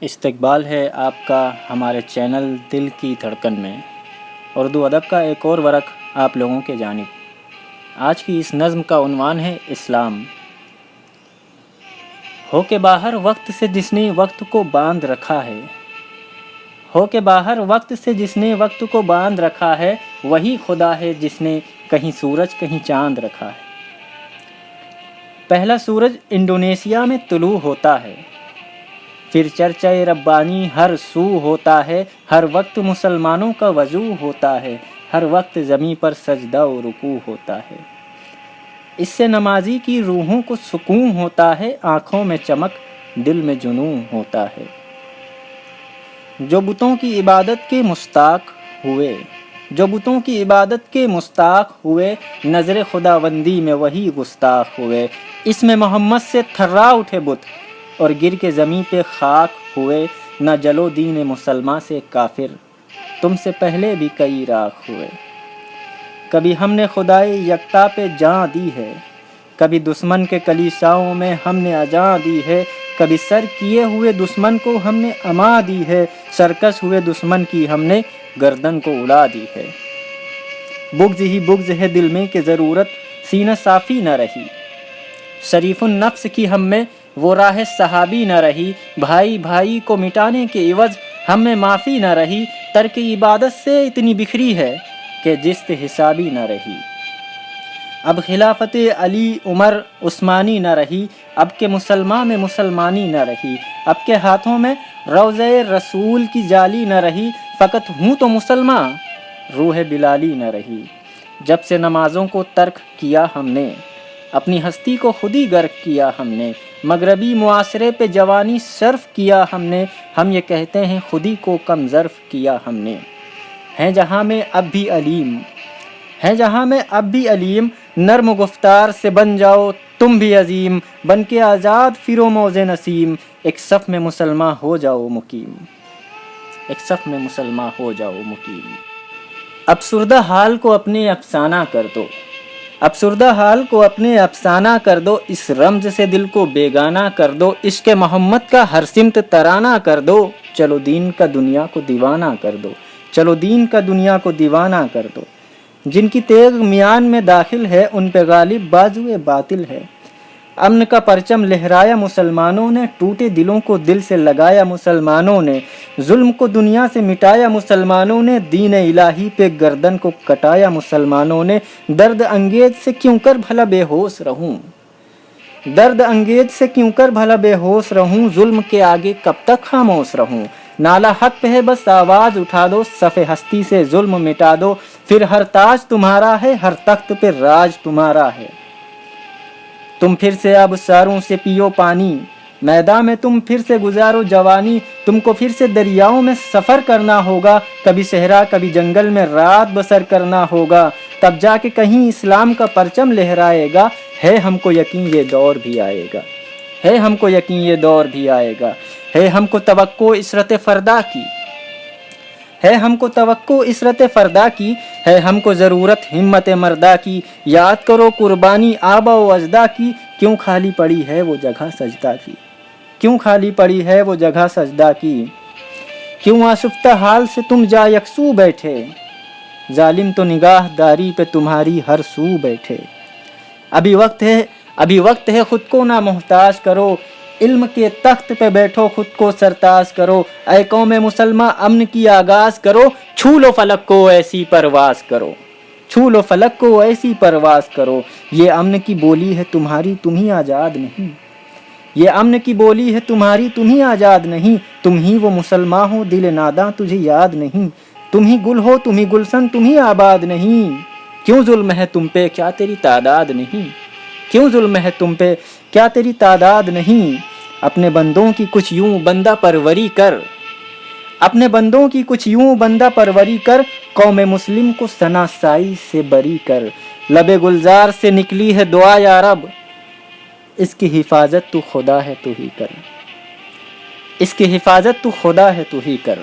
استقبال ہے آپ کا ہمارے چینل دل کی دھڑکن میں اردو ادب کا ایک اور ورق آپ لوگوں کے جانب۔ آج کی اس نظم کا عنوان ہے اسلام۔ ہو کے باہر وقت سے جس نے وقت کو باندھ رکھا ہے، ہو کے باہر وقت سے جس نے وقت کو باندھ رکھا ہے، وہی خدا ہے جس نے کہیں سورج کہیں چاند رکھا ہے۔ پہلا سورج انڈونیشیا میں طلوع ہوتا ہے، پھر چرچۂ ربانی ہر سو ہوتا ہے، ہر وقت مسلمانوں کا وضو ہوتا ہے، ہر وقت زمیں پر سجدہ و رکوع ہوتا ہے۔ اس سے نمازی کی روحوں کو سکون ہوتا ہے، آنکھوں میں چمک دل میں جنون ہوتا ہے۔ جو بتوں کی عبادت کے مستاق ہوئے، جو بتوں کی عبادت کے مستاق ہوئے، نظر خداوندی میں وہی گستاخ ہوئے۔ اس میں محمد سے تھرا اٹھے بت اور گر کے زمیں پہ خاک ہوئے، نہ جلو دین مسلماں سے کافر، تم سے پہلے بھی کئی راکھ ہوئے۔ کبھی ہم نے خدائے یکتا پہ جان دی ہے، کبھی دشمن کے کلیساؤں میں ہم نے اجاں دی ہے، کبھی سر کیے ہوئے دشمن کو ہم نے اما دی ہے، سرکش ہوئے دشمن کی ہم نے گردن کو اڑا دی ہے۔ بغض ہی بغض ہے دل میں کہ ضرورت سینہ صافی نہ رہی، شریف النفس کی ہم میں وہ راہ صحابی نہ رہی، بھائی بھائی کو مٹانے کے عوض ہم میں معافی نہ رہی، ترک عبادت سے اتنی بکھری ہے کہ جست حسابی نہ رہی۔ اب خلافت علی عمر عثمانی نہ رہی، اب کے مسلماں میں مسلمانی نہ رہی، اب کے ہاتھوں میں روضہ رسول کی جالی نہ رہی، فقط ہوں تو مسلماں روح بلالی نہ رہی۔ جب سے نمازوں کو ترک کیا ہم نے، اپنی ہستی کو خود ہی غرق کیا ہم نے، مغربی معاشرے پہ جوانی صرف کیا ہم نے، ہم یہ کہتے ہیں خود ہی کو کم ظرف کیا ہم نے۔ ہیں جہاں میں اب بھی علیم، ہیں جہاں میں اب بھی علیم، نرم گفتار سے بن جاؤ تم بھی عظیم، بن کے آزاد فرو موز نسیم، ایک صف میں مسلمان ہو جاؤ مقیم، ایک صف میں مسلمان ہو جاؤ مقیم۔ افسردہ حال کو اپنے افسانہ کر دو، افسردہ حال کو اپنے افسانہ کر دو، اس رمز سے دل کو بیگانہ کر دو، عشق محمد کا ہر سمت ترانہ کر دو، چلو دین کا دنیا کو دیوانہ کر دو، چلو دین کا دنیا کو دیوانہ کر دو۔ جن کی تیغ میان میں داخل ہے ان پہ غالب بازوئے باطل ہے، امن کا پرچم لہرایا مسلمانوں نے، ٹوٹے دلوں کو دل سے لگایا مسلمانوں نے، ظلم کو دنیا سے مٹایا مسلمانوں نے، دین الہی پہ گردن کو کٹایا مسلمانوں نے۔ درد انگیز سے کیوں کر بھلا بے ہوش رہوں، درد انگیز سے کیوں کر بھلا بے ہوش رہوں، ظلم کے آگے کب تک خاموش رہوں، نالا حق پہ ہے بس آواز اٹھا دو، صف ہستی سے ظلم مٹا دو، پھر ہر تاج تمہارا ہے، ہر تخت پہ راج تمہارا ہے۔ تم پھر سے اب ساروں سے پیو پانی، میدان میں تم پھر سے گزارو جوانی، تم کو پھر سے دریاؤں میں سفر کرنا ہوگا، کبھی صحرا کبھی جنگل میں رات بسر کرنا ہوگا، تب جا کے کہیں اسلام کا پرچم لہرائے گا، ہے ہم کو یقین یہ دور بھی آئے گا، ہے ہم کو یقین یہ دور بھی آئے گا، ہے ہم کو توقع عشرت فردا کی، ہے ہم کو توقع عشرت فردا کی، ہے ہم کو ضرورت ہمت مردہ کی، یاد کرو قربانی آبا و اجداد کی، کیوں خالی پڑی ہے وہ جگہ سجدہ کی، کیوں خالی پڑی ہے وہ جگہ سجدہ کی، کیوں آشفتہ حال سے تم جا یکسو بیٹھے، ظالم تو نگاہ داری پہ تمہاری ہر سو بیٹھے۔ ابھی وقت ہے خود کو نہ محتاج کرو، علم کے تخت پہ بیٹھو خود کو سرتاج کرو، اے قوم مسلمہ امن کی آغاز کرو، چھو لو فلک کو ایسی پرواز کرو، چھو لو فلک کو ایسی پرواز کرو، یہ امن کی بولی ہے تمہاری تم ہی آزاد نہیں، یہ امن کی بولی ہے تمہاری تم ہی آزاد نہیں، تم ہی وہ مسلمان ہو دل ناداں تجھے یاد نہیں، تم ہی گل ہو تم ہی گلشن تم ہی آباد نہیں، کیوں ظلم ہے تم پہ کیا تیری تعداد نہیں، کیوں ظلم ہے تم پہ کیا تیری تعداد نہیں، اپنے بندوں کی کچھ یوں بندہ پروری کر، اپنے بندوں کی کچھ یوں بندہ پروری کر، قوم مسلم کو شناسائی سے بری کر، لب گلزار سے نکلی ہے دعا یا رب، اس کی حفاظت تو خدا ہے تو ہی کر، اس کی حفاظت تو خدا ہے تو ہی کر۔